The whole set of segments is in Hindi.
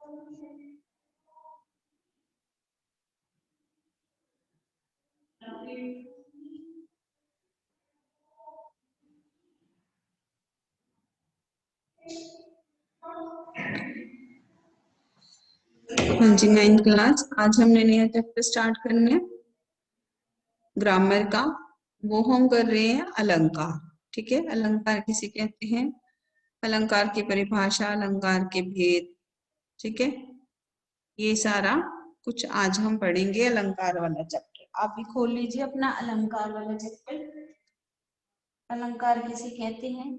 हाँ जी, 9th क्लास। आज हमने नया चैप्टर स्टार्ट करना है ग्रामर का। वो हम कर रहे हैं अलंकार। ठीक है, अलंकार किसे कहते हैं, अलंकार की परिभाषा, अलंकार के भेद। ठीक है, ये सारा कुछ आज हम पढ़ेंगे अलंकार वाला चैप्टर। आप भी खोल लीजिए अपना अलंकार वाला चैप्टर। अलंकार किसे कहते हैं,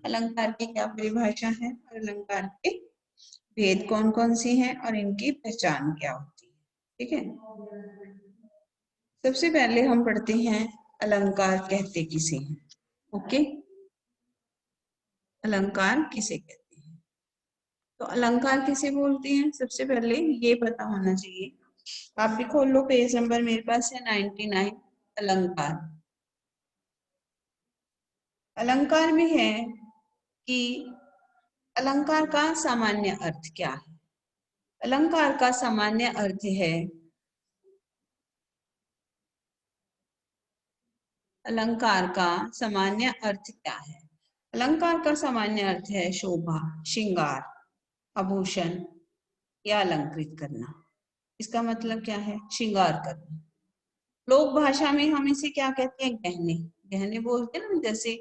अलंकार की क्या परिभाषा है, और अलंकार के भेद कौन कौन से हैं और इनकी पहचान क्या होती है। ठीक है, सबसे पहले हम पढ़ते हैं अलंकार कहते किसे हैं। ओके, अलंकार किसे कहते हैं, तो अलंकार किसे बोलते हैं, सबसे पहले ये पता होना चाहिए। आप भी खोल लो, पेज नंबर मेरे पास है 99। अलंकार, अलंकार में है कि अलंकार का सामान्य अर्थ क्या है। अलंकार का सामान्य अर्थ है, अलंकार का सामान्य अर्थ क्या है, अलंकार का सामान्य अर्थ है शोभा, श्रृंगार, आभूषण या अलंकृत करना। इसका मतलब क्या है, श्रृंगार करना। लोक भाषा में हम इसे क्या कहते हैं, गहने। गहने बोलते हैं ना, जैसे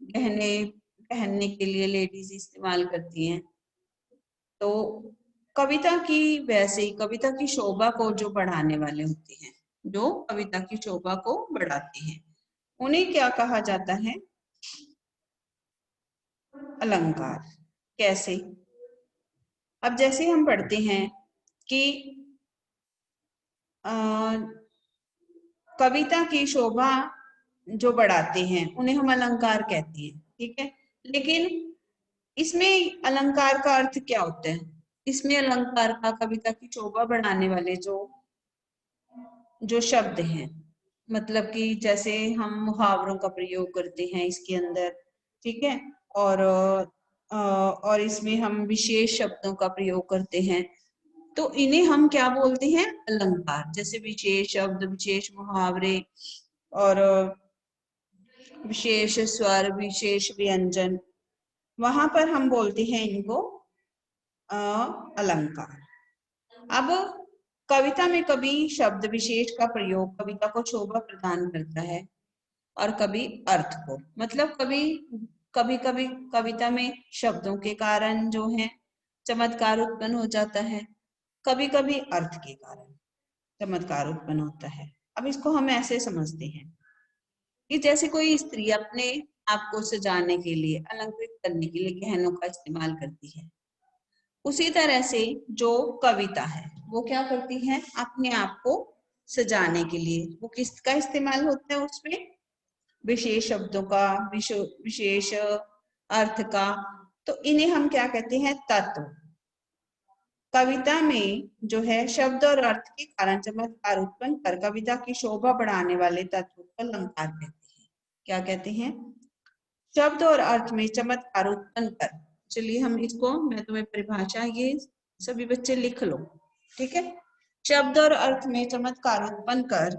गहने पहनने के लिए लेडीज इस्तेमाल करती हैं। तो कविता की, वैसे ही कविता की शोभा को जो बढ़ाने वाले होते हैं, जो कविता की शोभा को बढ़ाते हैं, उन्हें क्या कहा जाता है, अलंकार। कैसे, अब जैसे हम पढ़ते हैं कि कविता की शोभा जो बढ़ाते हैं उन्हें हम अलंकार कहते हैं। ठीक है, लेकिन इसमें अलंकार का अर्थ क्या होता है, इसमें अलंकार का, कविता की शोभा बढ़ाने वाले जो शब्द हैं, मतलब कि जैसे हम मुहावरों का प्रयोग करते हैं इसके अंदर। ठीक है, और इसमें हम विशेष शब्दों का प्रयोग करते हैं, तो इन्हें हम क्या बोलते हैं, अलंकार। जैसे विशेष शब्द, विशेष मुहावरे और विशेष स्वर, विशेष व्यंजन, वहां पर हम बोलते हैं इनको अलंकार। अब कविता में कभी शब्द विशेष का प्रयोग कविता को शोभा प्रदान करता है, और कभी अर्थ को, मतलब कभी कभी कविता में शब्दों के कारण जो है चमत्कार उत्पन्न हो जाता है, कभी कभी अर्थ के कारण चमत्कार उत्पन्न होता है। अब इसको हम ऐसे समझते हैं कि जैसे कोई स्त्री अपने आप को सजाने के लिए, अलंकृत करने के लिए गहनों का इस्तेमाल करती है, उसी तरह से जो कविता है वो क्या करती है, अपने आप को सजाने के लिए वो किसका इस्तेमाल होता है, उसमें विशेष शब्दों का, विशेष अर्थ का। तो इन्हें हम क्या कहते हैं, तत्व। कविता में जो है शब्द और अर्थ के कारण चमत्कार उत्पन्न कर कविता की शोभा बढ़ाने वाले तत्व को अलंकार कहते हैं। क्या कहते हैं, शब्द और अर्थ में चमत्कार उत्पन्न कर। चलिए हम इसको, मैं तुम्हें परिभाषा ये सभी बच्चे लिख लो। ठीक है, शब्द और अर्थ में चमत्कार उत्पन्न कर,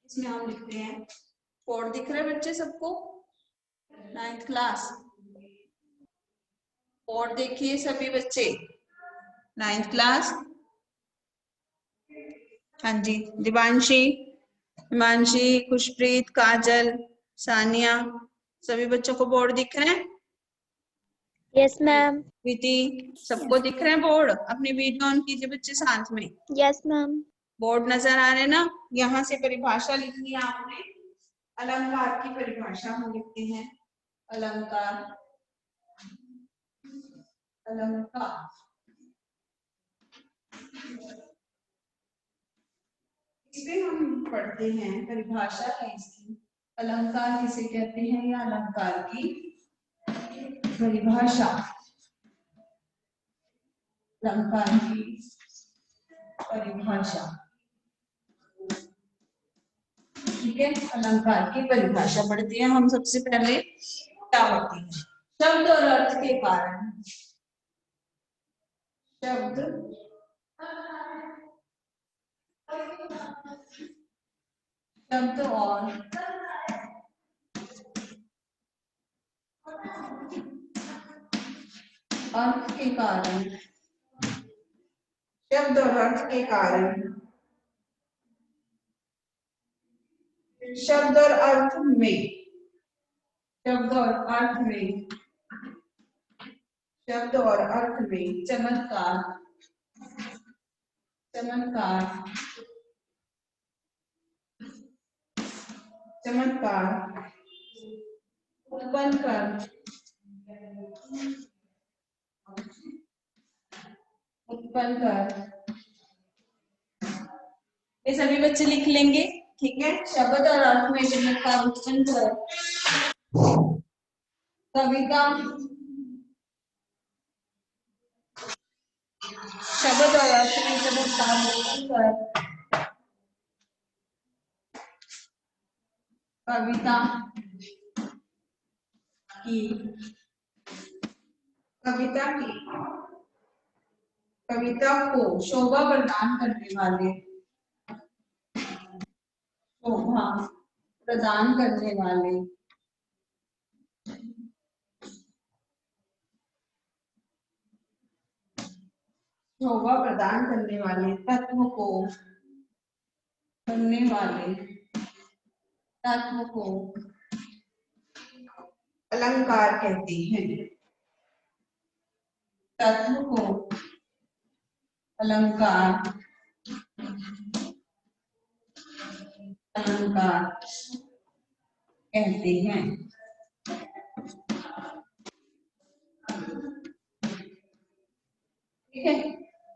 इसमें हम लिखते हैं, कोड दिख रहा है बच्चे सबको, 9th क्लास। कोड देखिए सभी बच्चे, 9th क्लास। हाँ जी, दिवांशी, हिमांशी, खुशप्रीत, काजल, सानिया, सभी बच्चों को बोर्ड दिख रहे हैं? Yes ma'am. प्रीति, सबको दिख रहे हैं बोर्ड? अपनी वीडियो ऑन कीजिए बच्चे साथ में। Yes ma'am. बोर्ड नजर आ रहे हैं ना? यहाँ से परिभाषा लिखनी है आपने, अलंकार की परिभाषा हम लिखते हैं, अलंकार। अलंकार इसमें हम पढ़ते हैं, परिभाषा है इसकी, अलंकार किसे कहते हैं या अलंकार की परिभाषा, अलंकार की परिभाषा। ठीक है, अलंकार की परिभाषा पढ़ते हैं हम। सबसे पहले क्या होती है, शब्द और अर्थ के कारण, शब्द शब्द और अर्थ के कारण, शब्द और अर्थ के कारण, शब्द और अर्थ में, शब्द और अर्थ में, शब्द और अर्थ में चमत्कार, चमत्कार, चमत्कार उत्पन्न कर, उत्पन्न कर, ये सभी बच्चे लिख लेंगे, ठीक है। शब्द और अर्थ में चमत्कार उत्पन्न कर, कविता, शब्द और अर्थ में चमत्कार उत्पन्न कर, कविता की, कविता की, कविता को शोभा प्रदान करने वाले, शोभा प्रदान करने वाले, शोभा प्रदान करने वाले तत्व को, करने वाले तत्व को अलंकार कहते हैं, तत्व को अलंकार, अलंकार कहते हैं। ठीक है,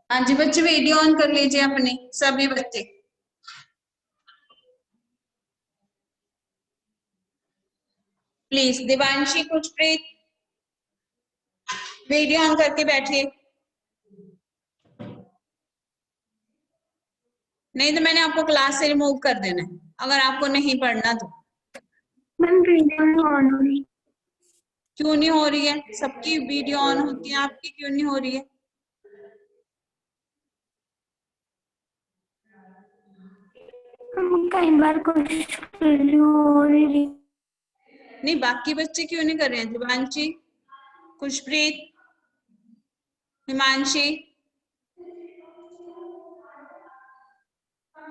हाँ जी बच्चे वीडियो ऑन कर लीजिए अपने सभी बच्चे। Please Divanshi, Khushpreet, video on करके बैठिए, नहीं तो मैंने आपको क्लास से रिमूव कर देना है अगर आपको नहीं पढ़ना तो। मैम वीडियो ऑन हो रही। क्यों नहीं हो रही है? सबकी वीडियो ऑन होती है, आपकी क्यों नहीं हो रही है? कई बार कोशिश कर रही हूँ हो रही। नहीं, बाकी बच्चे क्यों नहीं कर रहे हैं? दिवांशी, खुशप्रीत, हिमांशी,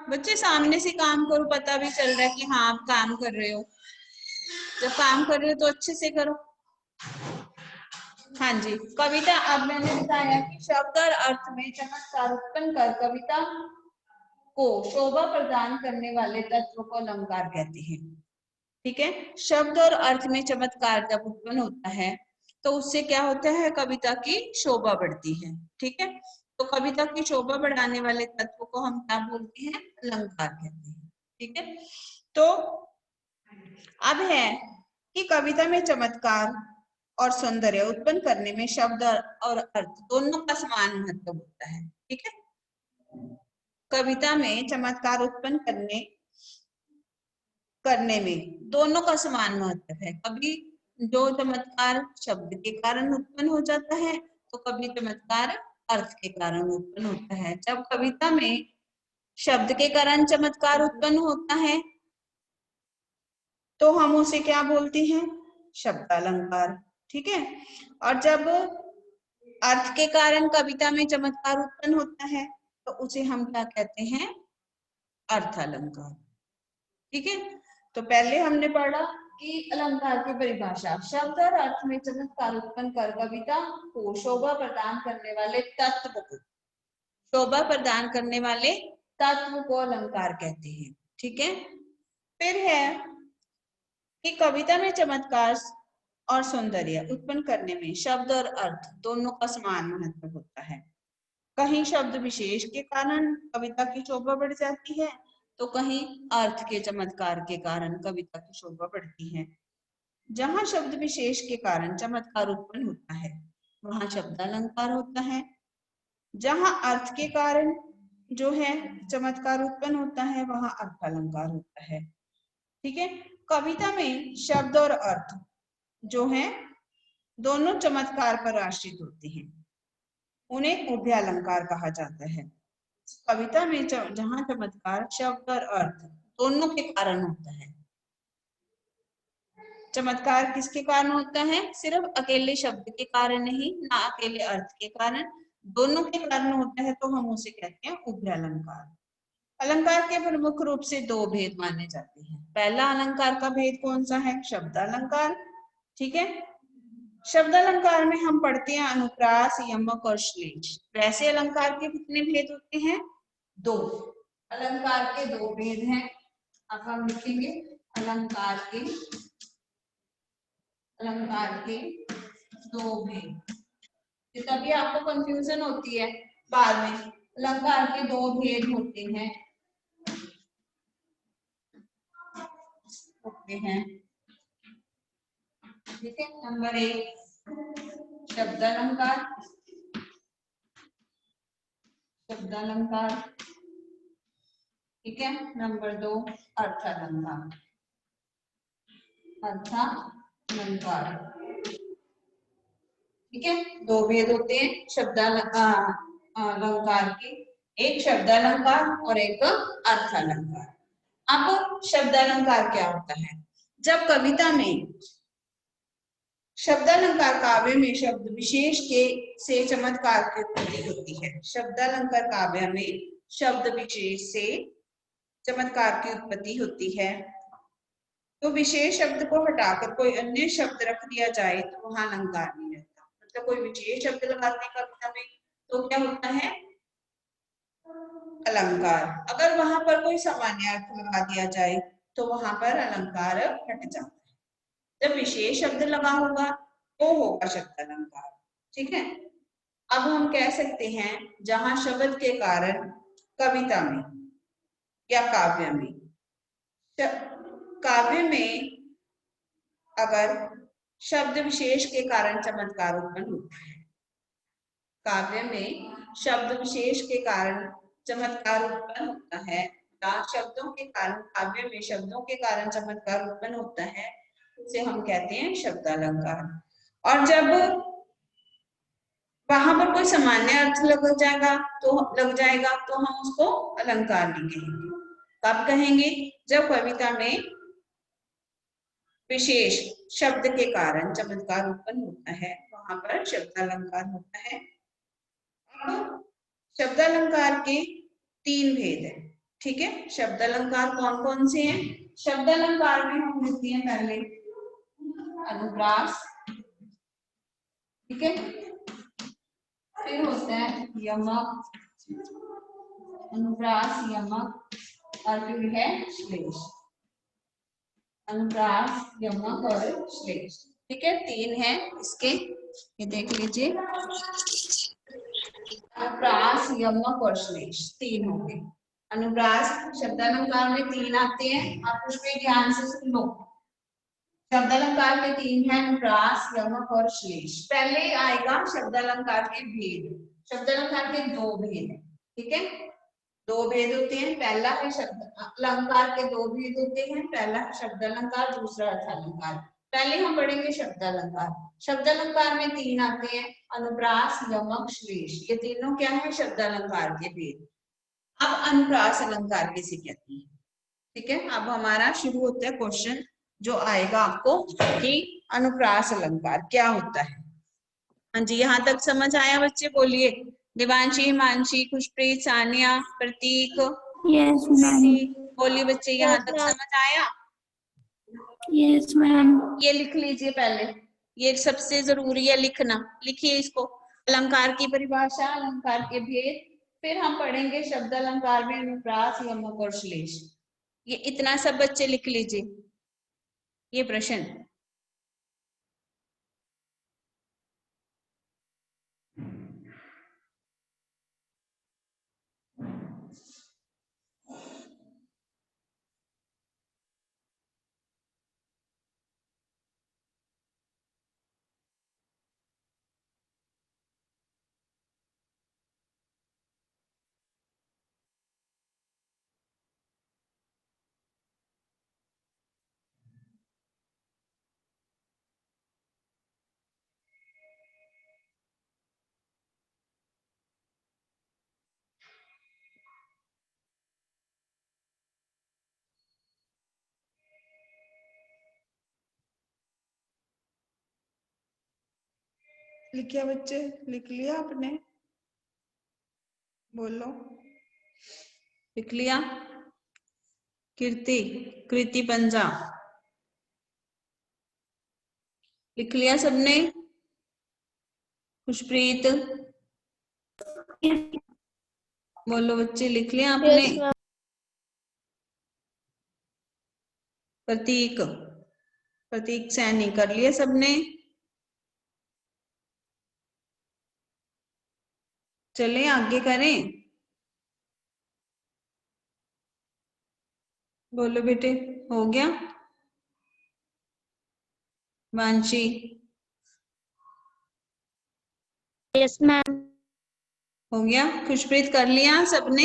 बच्चे सामने से काम करो, पता भी चल रहा है कि हाँ आप काम कर रहे हो। जब काम कर रहे हो तो अच्छे से करो। हाँ जी, कविता, अब मैंने बताया कि शब्द और अर्थ में चमत्कार उत्पन्न कर कविता को शोभा प्रदान करने वाले तत्व को अलंकार कहते हैं। ठीक है, शब्द और अर्थ में चमत्कार जब उत्पन्न होता है तो उससे क्या होता है? कविता की शोभा बढ़ती है। ठीक है, तो कविता की शोभा बढ़ाने वाले तत्व को हम क्या बोलते हैं? अलंकार कहते हैं। ठीक है, तो अब है कि कविता में चमत्कार और सौंदर्य उत्पन्न करने में शब्द और अर्थ दोनों का समान महत्व होता है। ठीक है, कविता में चमत्कार उत्पन्न करने में दोनों का समान महत्व है। कभी जो चमत्कार शब्द के कारण उत्पन्न हो जाता है तो कभी चमत्कार अर्थ के कारण उत्पन्न होता है। जब कविता में शब्द के कारण चमत्कार उत्पन्न होता है तो हम उसे क्या बोलते हैं? शब्दालंकार। ठीक है, और जब अर्थ के कारण कविता में चमत्कार उत्पन्न होता है तो उसे हम क्या कहते हैं? अर्थालंकार। ठीक है, तो पहले हमने पढ़ा कि अलंकार की परिभाषा, शब्द और अर्थ में चमत्कार उत्पन्न कर कविता को शोभा प्रदान करने वाले तत्व को, शोभा प्रदान करने वाले तत्व को अलंकार कहते हैं। ठीक है, फिर है कि कविता में चमत्कार और सौंदर्य उत्पन्न करने में शब्द और अर्थ दोनों का समान महत्व होता है। कहीं शब्द विशेष के कारण कविता की शोभा बढ़ जाती है तो कहीं अर्थ के चमत्कार के कारण कविता की शोभा बढ़ती है। जहां शब्द विशेष के कारण चमत्कार उत्पन्न होता है वहां शब्दालंकार होता है। जहां अर्थ के कारण जो है चमत्कार उत्पन्न होता है वहां अर्थालंकार होता है। ठीक है, कविता में शब्द और अर्थ जो है दोनों चमत्कार पर आश्रित होते हैं, उन्हें उभयालंकार कहा जाता है। कविता में जहां चमत्कार शब्द और अर्थ दोनों के कारण होता है। चमत्कार किसके कारण होता है? सिर्फ अकेले शब्द के कारण नहीं, ना अकेले अर्थ के कारण, दोनों के कारण होता है, तो हम उसे कहते हैं उभयालंकार। अलंकार के प्रमुख रूप से दो भेद माने जाते हैं। पहला अलंकार का भेद कौन सा है? शब्द अलंकार। ठीक है, शब्द अलंकार में हम पढ़ते हैं अनुप्रास, यमक और श्लेष। वैसे अलंकार के कितने भेद होते हैं? दो। अलंकार के दो भेद हैं। अब हम लिखेंगे अलंकार के दो भेद। तभी आपको कंफ्यूजन होती है बाद में। अलंकार के दो भेद होते हैं। ठीक है, नंबर 1 शब्द अलंकार, ठीक है। नंबर 2 अर्थ अलंकार, ठीक है। दो भेद होते हैं शब्द अलंकार के, एक शब्द अलंकार और एक अर्थ अलंकार। अब शब्द अलंकार क्या होता है? जब कविता में शब्द अलंकार काव्य में शब्द विशेष के से चमत्कार की उत्पत्ति होती है। शब्द अलंकार काव्य में शब्द विशेष से चमत्कार की उत्पत्ति होती है, तो विशेष शब्द को हटाकर कोई अन्य शब्द रख दिया जाए तो वहां अलंकार नहीं रहता। मतलब कोई विशेष शब्द लगाते हैं कविता में तो क्या होता है? अलंकार। अगर वहां पर कोई सामान्य अर्थ लगा दिया जाए तो वहां पर अलंकार हट जाता है। जब विशेष शब्द लगा होगा तो होगा शब्द अलंकार। ठीक है, अब हम कह सकते हैं जहां शब्द के कारण कविता में या काव्य में, काव्य में अगर शब्द विशेष के कारण चमत्कार उत्पन्न होता है, काव्य में शब्द विशेष के कारण चमत्कार उत्पन्न होता है, या शब्दों के कारण, काव्य में शब्दों के कारण चमत्कार उत्पन्न होता है, उसे हम कहते हैं शब्द अलंकार। और जब वहां पर कोई सामान्य अर्थ लग जाएगा तो हम उसको अलंकार नहीं कहेंगे। कब कहेंगे? जब कविता में विशेष शब्द के कारण चमत्कार उत्पन्न होता है, वहां पर शब्द अलंकार होता है। अब शब्द अलंकार के 3 भेद हैं। ठीक है, शब्द अलंकार कौन कौन से हैं? शब्द अलंकार में हम लिखते हैं पहले अनुप्रास, ठीक है, फिर होता है यमक, अनुप्रास, यमक, और फिर है श्लेष। अनुप्रास, यमक और श्लेष, ठीक है, 3 है इसके, ये देख लीजिए। अनुप्रास, यमक और श्लेष 3 हो गए। अनुप्रास शब्द अलंकार में 3 आते हैं, आप उसको ध्यान से सुन लो। शब्द अलंकार के 3 है, अनुप्रास, यमक और श्लेष। पहले आएगा शब्द अलंकार के भेद। शब्द अलंकार के 2 भेद है, ठीक है, 2 भेद होते हैं। पहला है शब्द अलंकार के 2 भेद होते हैं, पहला है शब्द अलंकार, दूसरा अर्थ अलंकार। पहले हम पढ़ेंगे शब्द अलंकार। शब्द अलंकार में 3 आते हैं, अनुप्रास, यमक, श्लेष। ये तीनों क्या है? शब्द अलंकार के भेद। अब अनुप्रास अलंकार किसे कहते हैं? ठीक है, अब हमारा शुरू होता है क्वेश्चन जो आएगा आपको कि अनुप्रास अलंकार क्या होता है। हाँ जी, यहाँ तक समझ आया बच्चे? बोलिए। दिवांशी, मानसी, खुशप्रीत, सानिया, प्रतीक, यस मैम। बोलिए बच्चे, यहाँ तक समझ आया? Yes ma'am. ये लिख लीजिए पहले, ये सबसे जरूरी है लिखना। लिखिए इसको, अलंकार की परिभाषा, अलंकार के भेद, फिर हम पढ़ेंगे शब्द अलंकार में अनुप्रास, यमक और श्लेष। ये इतना सब बच्चे लिख लीजिए ये प्रश्न। लिखिए बच्चे, लिख लिया आपने? बोलो, लिख लिया? कीर्ति, कृति पंजा, लिख लिया सबने? खुशप्रीत, बोलो बच्चे, लिख लिया आपने? Yes, ma'am. प्रतीक, प्रतीक सैनी, कर लिया सबने? चलें आगे करें? बोलो बेटे, हो गया? Mansi, Yes, ma'am. हो गया? खुशप्रीत, कर लिया सबने?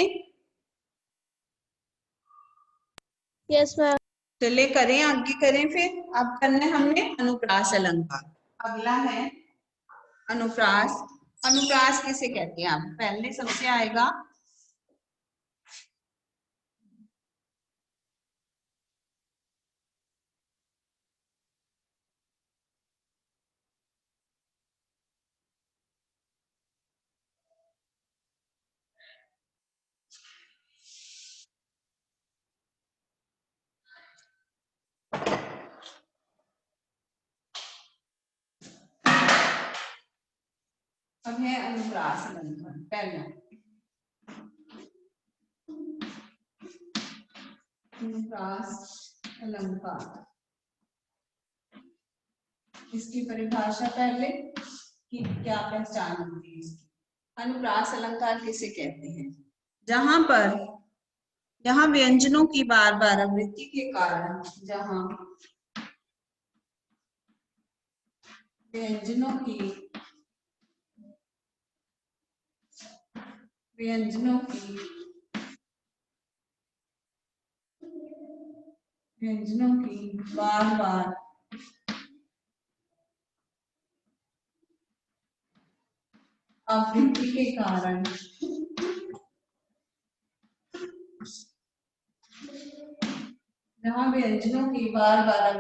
Yes, ma'am. चले करें आगे करें फिर। अब करना है हमने अनुप्रास अलंकार। अगला है अनुप्रास। अनुप्रास किसे कहते हैं? आप पहले सबसे आएगा अब है अनुप्रास अलंकार। पहला अनुप्रास अलंकार, इसकी परिभाषा पहले कि क्या पहचान होती है इसकी। अनुप्रास अलंकार किसे कहते हैं? जहां व्यंजनों की बार बार आवृत्ति के कारण, जहां व्यंजनों की बार बार आवृत्ति के कारण, जहां व्यंजनों की बार बार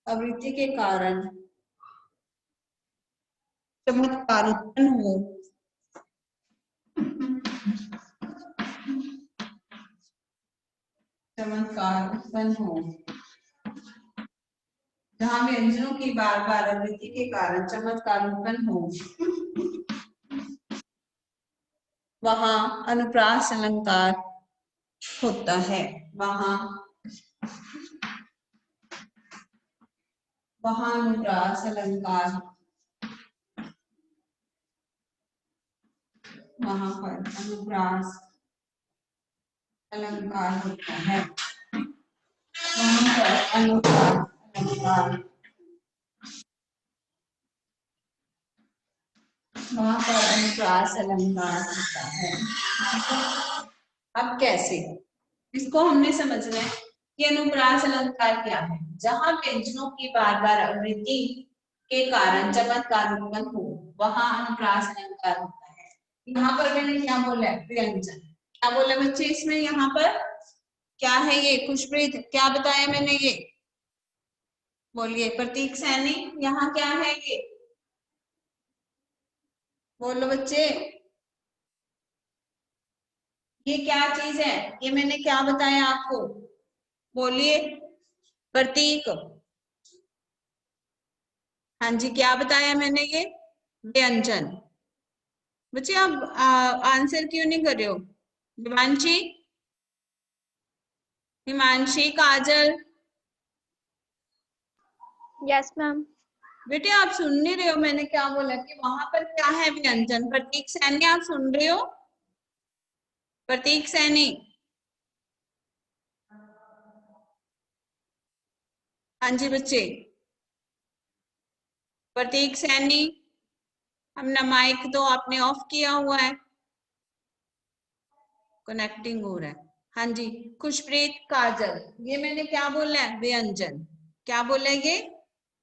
आवृत्ति के कारण चमत्कार उत्पन्न हो, जहां व्यंजनों की बार बार आवृत्ति के कारण चमत्कार उत्पन्न हो, वहां अनुप्रास अलंकार होता है। वहां अनुप्रास अलंकार, वहां पर अनुप्रास अलंकार होता है। वहां पर अनुप्रास अलंकार, वहां पर अनुप्रास अलंकार होता है। अब कैसे इसको हमने समझना है कि अनुप्रास अलंकार क्या है। जहां व्यंजनों की बार बार आवृत्ति के कारण चमत्कार उत्पन्न हो, वहां अनुप्रास अलंकार होता है। यहाँ पर मैंने क्या बोला है? व्यंजन। क्या बोला बच्चे इसमें? यहाँ पर क्या है ये? खुशप्रीत, क्या बताया मैंने? ये बोलिए। प्रतीक सैनी, यहाँ क्या है ये? बोलो बच्चे, ये क्या चीज है? ये मैंने क्या बताया आपको? बोलिए। प्रतीक, हाँ जी, क्या बताया मैंने? ये व्यंजन। बच्चे आप आंसर क्यों नहीं कर रहे हो? दिवांशी, हिमांशी, काजल, Yes, ma'am. बेटे आप सुन नहीं रहे हो मैंने क्या बोला कि वहां पर क्या है? व्यंजन। प्रतीक सैनी, आप सुन रहे हो? प्रतीक सैनी, हाँ जी बच्चे। प्रतीक सैनी, हमने माइक तो आपने ऑफ किया हुआ है, कनेक्टिंग हो रहा है। हाँ जी। खुशप्रीत, काजल, ये मैंने क्या बोला है? व्यंजन। क्या बोला है? ये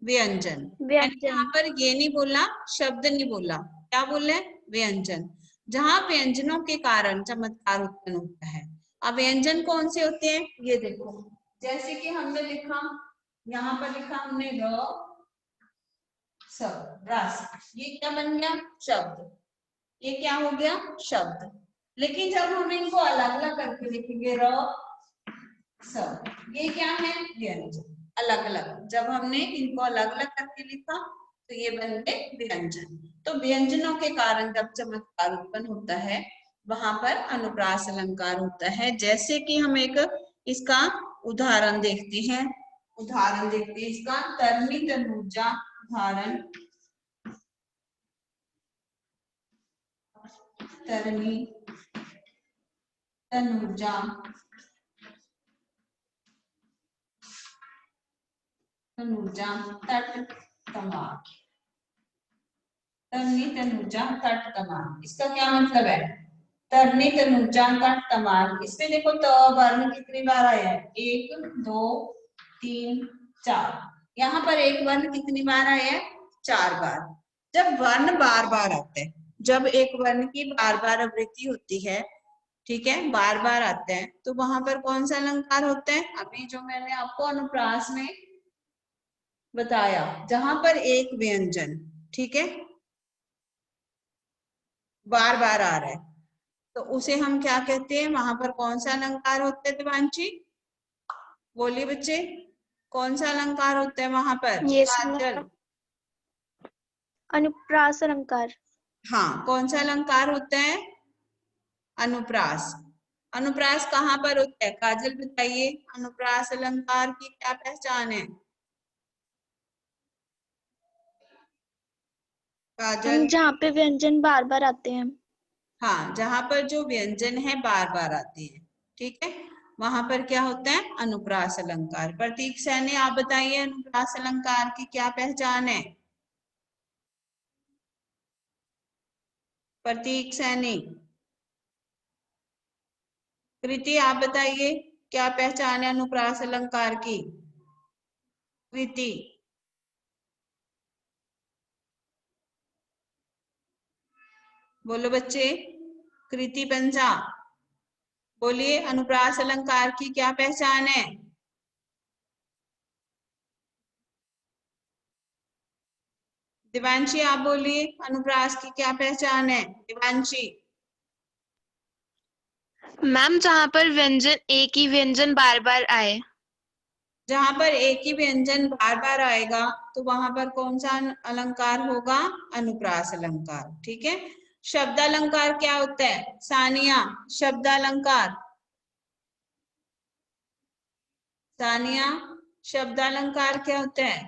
व्यंजन। मैंने यहाँ पर ये नहीं बोला, शब्द नहीं बोला, क्या बोला है? व्यंजन। जहां व्यंजनों के कारण चमत्कार उत्पन्न होता है। अब व्यंजन कौन से होते हैं? ये देखो, जैसे कि हमने लिखा यहाँ पर लिखा हमने र सब रस, ये क्या बन गया? शब्द। ये क्या हो गया? शब्द। लेकिन जब हम इनको अलग अलग करके लिखेंगे र सब, ये क्या है? व्यंजन। अलग अलग जब हमने इनको अलग अलग करके लिखा तो ये बन गए व्यंजन। तो व्यंजनों के कारण जब चमत्कार उत्पन्न होता है वहां पर अनुप्रास अलंकार होता है। जैसे कि हम एक इसका उदाहरण देखते हैं। इसका तरनी तनुजा उदाहरण। तरनी तनुजा तट कमान। तरनी तनुजा तट कमान, इसका क्या मतलब है? तरनी तनुजा तट कमान, इसमें देखो त वर्ण कितनी बार आया है? 1 2 3 4। यहाँ पर एक वर्ण कितनी बार आया है? 4 बार। जब वर्ण बार बार आते हैं, जब एक वर्ण की बार बार आवृत्ति होती है, ठीक है, बार बार आते हैं, तो वहां पर कौन सा अलंकार होता है? अभी जो मैंने आपको अनुप्रास में बताया, जहां पर एक व्यंजन, ठीक है, बार बार आ रहा है, तो उसे हम क्या कहते हैं? वहां पर कौन सा अलंकार होता है? दिवांशी बोलिए बच्चे, कौन सा अलंकार होता है वहां पर? Yes, काजल। ma'am. अनुप्रास अलंकार. हाँ, कौन सा अलंकार होता है? अनुप्रास। अनुप्रास कहाँ पर होता है? काजल बताइए, अनुप्रास अलंकार की क्या पहचान है? काजल। जहाँ पे व्यंजन बार बार आते हैं. हाँ, जहां पर जो व्यंजन है बार बार आते हैं, ठीक है, वहां पर क्या होता है? अनुप्रास अलंकार। प्रतीक सैनी आप बताइए, अनुप्रास अलंकार की क्या पहचान है? प्रतीक सैनी। कृति आप बताइए, क्या पहचान है अनुप्रास अलंकार की? कृति। बोलो बच्चे, कृति पंजा बोलिए, अनुप्रास अलंकार की क्या पहचान है? दिवांशी आप बोलिए, अनुप्रास की क्या पहचान है? दिवांशी। मैम, जहाँ पर व्यंजन एक ही व्यंजन बार बार आए. जहां पर एक ही व्यंजन बार बार आएगा तो वहां पर कौन सा अलंकार होगा? अनुप्रास अलंकार, ठीक है। शब्दालंकार क्या होता है? सानिया, शब्दालंकार। सानिया, शब्दालंकार क्या होता है?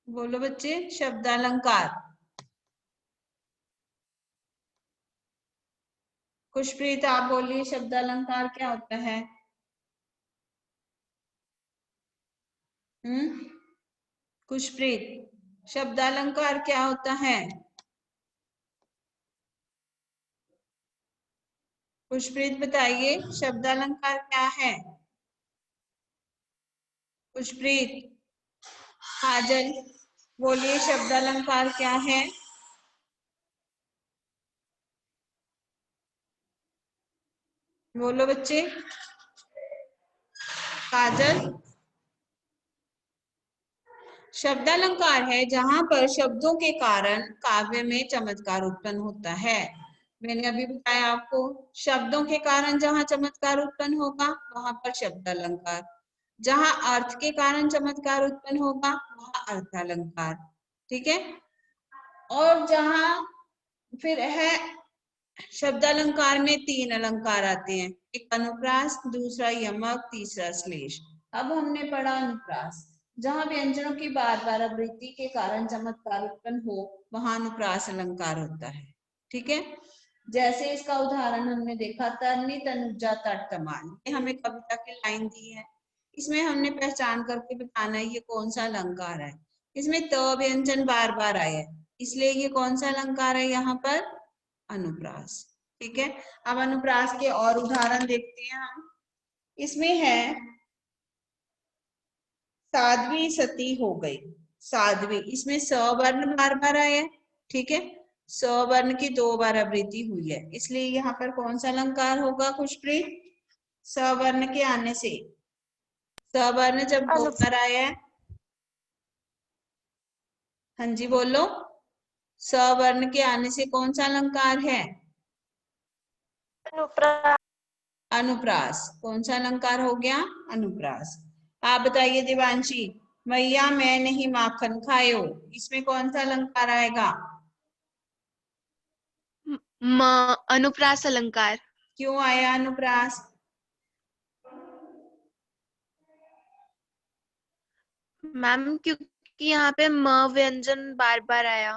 बोलो बच्चे, शब्दालंकार। खुशप्रीत आप बोलिए, शब्दालंकार क्या होता है? खुशप्रीत, शब्दालंकार क्या होता है? खुशप्रीत बताइए, शब्दालंकार क्या है? खुशप्रीत। काजल बोलिए, शब्दालंकार क्या है? बोलो बच्चे। काजल। शब्दालंकार है जहां पर शब्दों के कारण काव्य में चमत्कार उत्पन्न होता है। मैंने अभी बताया आपको, शब्दों के कारण जहां चमत्कार उत्पन्न होगा वहां पर शब्दालंकार, जहां अर्थ के कारण चमत्कार उत्पन्न होगा वहां अर्थालंकार, ठीक है। और जहां फिर है, शब्दालंकार में 3 अलंकार आते हैं, एक अनुप्रास, दूसरा यमक, तीसरा श्लेष। अब हमने पढ़ा अनुप्रास, जहां व्यंजनों की बार बार आवृत्ति के कारण चमत्कार उत्पन्न हो वहां अनुप्रास अलंकार होता है, ठीक है। जैसे इसका उदाहरण हमने देखा, तरनी तनुजा तट कमान, ये हमें कविता की लाइन दी है, इसमें हमने पहचान करके बताना है ये कौन सा अलंकार है। इसमें त व्यंजन बार बार आया है, इसलिए ये कौन सा अलंकार है? यहाँ पर अनुप्रास, ठीक है। अब अनुप्रास के और उदाहरण देखते हैं हम। इसमें है साध्वी सती हो गई। साध्वी, इसमें स वर्ण बार बार आया है, ठीक है, स वर्ण की 2 बार आवृत्ति हुई है, इसलिए यहाँ पर कौन सा अलंकार होगा खुशप्रीत? सवर्ण के आने से, सवर्ण जब दो बार आया है, हाँ जी बोलो, सवर्ण के आने से कौन सा अलंकार है? अनुप्रास। अनुप्रास। कौन सा अलंकार हो गया? अनुप्रास। आप बताइए देवांशी, मैया मैं नहीं माखन खायो, इसमें कौन सा अलंकार आएगा? अनुप्रास अलंकार। क्यों आया अनुप्रास? मैम क्योंकि यहाँ पे म व्यंजन बार बार आया।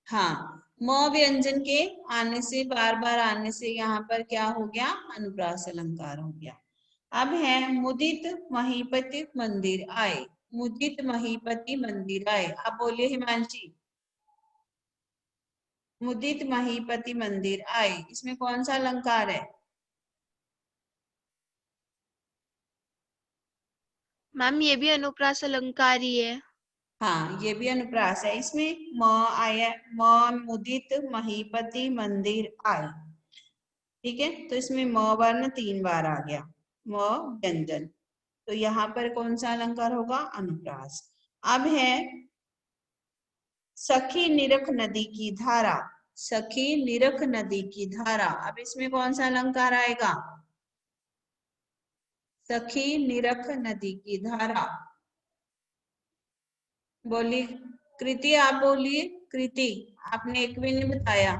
हाँ, म व्यंजन के आने से, बार बार आने से यहाँ पर क्या हो गया? अनुप्रास अलंकार हो गया। अब है मुदित महीपति मंदिर आए। मुदित महीपति मंदिर आए, आप बोलिए हिमांशी। मुदित महीपति मंदिर आए, इसमें कौन सा अलंकार है? मैम ये भी अनुप्रास अलंकार ही है। हाँ, ये भी अनुप्रास है। इसमें म आया, म मुदित महीपति मंदिर आए, ठीक है। तो इसमें म वर्ण 3 बार आ गया, म व्यंजन, तो यहाँ पर कौन सा अलंकार होगा? अनुप्रास। अब है सखी निरख नदी की धारा। सखी निरख नदी की धारा, अब इसमें कौन सा अलंकार आएगा? सखी निरख नदी की धारा। बोलिए कृति, आप बोलिए। कृति, आपने एक भी नहीं बताया।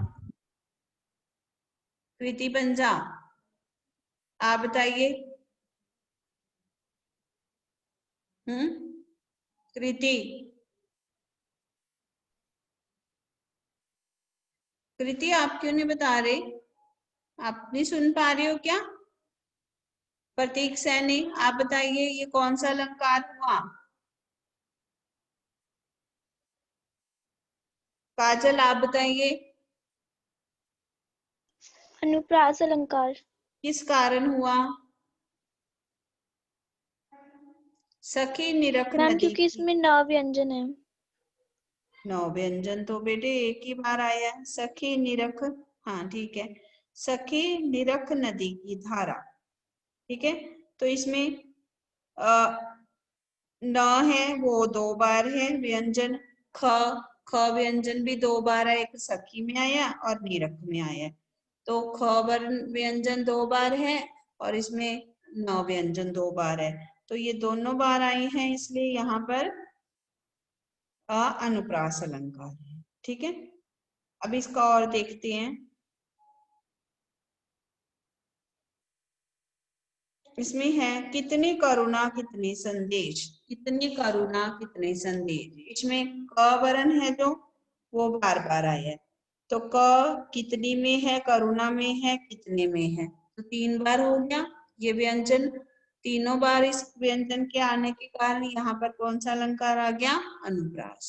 कृति पंजा, आप बताइए। कृति, कृति आप क्यों नहीं बता रहे? आप नहीं सुन पा रहे हो क्या? प्रतीक सैनी, आप बताइए ये कौन सा अलंकार हुआ? काजल, आप बताइए। अनुप्रास अलंकार। किस कारण हुआ? सखी निरख मैम नदी क्योंकि की, इसमें न व्यंजन है। नौ व्यंजन तो बेटे एक ही बार आया है। सखी निरख, हाँ ठीक है, सखी निरख नदी की धारा, ठीक है। तो इसमें न है वो 2 बार है व्यंजन। ख, ख व्यंजन भी 2 बार है, एक सखी में आया और निरख में आया। तो ख वर्ण व्यंजन 2 बार है और इसमें न व्यंजन 2 बार है, तो ये दोनों बार आई हैं, इसलिए यहाँ पर अनुप्रास अलंकार है, ठीक है। अब इसका और देखते हैं। इसमें है कितनी करुणा कितने संदेश। कितनी करुणा कितने संदेश, इसमें क वर्ण है जो वो बार बार आया है। तो क कितनी में है, करुणा में है, कितने में है, तो 3 बार हो गया। ये व्यंजन तीनों बार, इस व्यंजन के आने के कारण यहाँ पर कौन सा अलंकार आ गया? अनुप्रास,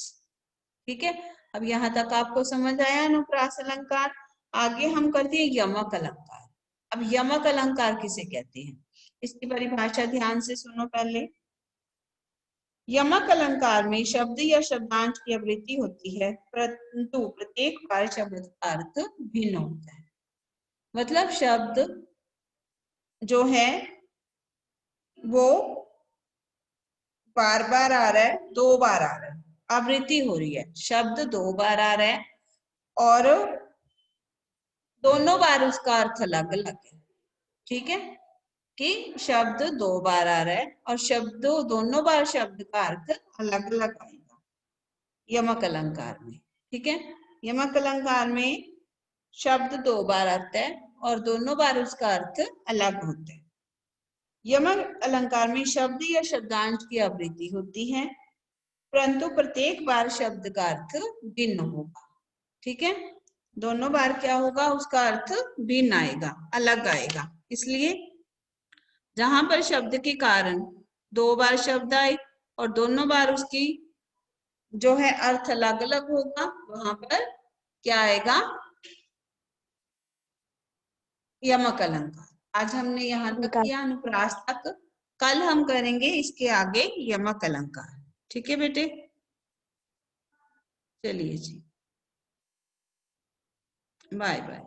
ठीक है। अब यहाँ तक आपको समझ आया अनुप्रास अलंकार। आगे हम करते हैं यमक अलंकार। अब यमक अलंकार किसे कहते हैं, इसकी परिभाषा ध्यान से सुनो पहले। यमक अलंकार में शब्द या शब्दांश की आवृत्ति होती है, परंतु प्रत्येक बार शब्द का अर्थ भिन्न होता है। मतलब शब्द जो है वो बार बार आ रहा है, 2 बार आ रहा है, आवृत्ति हो रही है, शब्द 2 बार आ रहा है और दोनों बार उसका अर्थ अलग अलग है, ठीक है। कि शब्द 2 बार आ रहा है और शब्द दोनों बार शब्द का अर्थ अलग अलग आएगा यमक अलंकार में, ठीक है। यमक अलंकार में शब्द 2 बार आता है और दोनों बार उसका अर्थ अलग होता है। यमक अलंकार में शब्द या शब्दांश की आवृत्ति होती है, परंतु प्रत्येक बार शब्द का अर्थ भिन्न होगा, ठीक है। दोनों बार क्या होगा, उसका अर्थ भिन्न आएगा, अलग आएगा। इसलिए जहां पर शब्द के कारण 2 बार शब्द आए और दोनों बार उसकी जो है अर्थ अलग अलग होगा, वहां पर क्या आएगा? यमक अलंकार। आज हमने यहाँ तक किया अनुप्रास तक, कल हम करेंगे इसके आगे यमक अलंकार, ठीक है बेटे। चलिए जी, बाय बाय।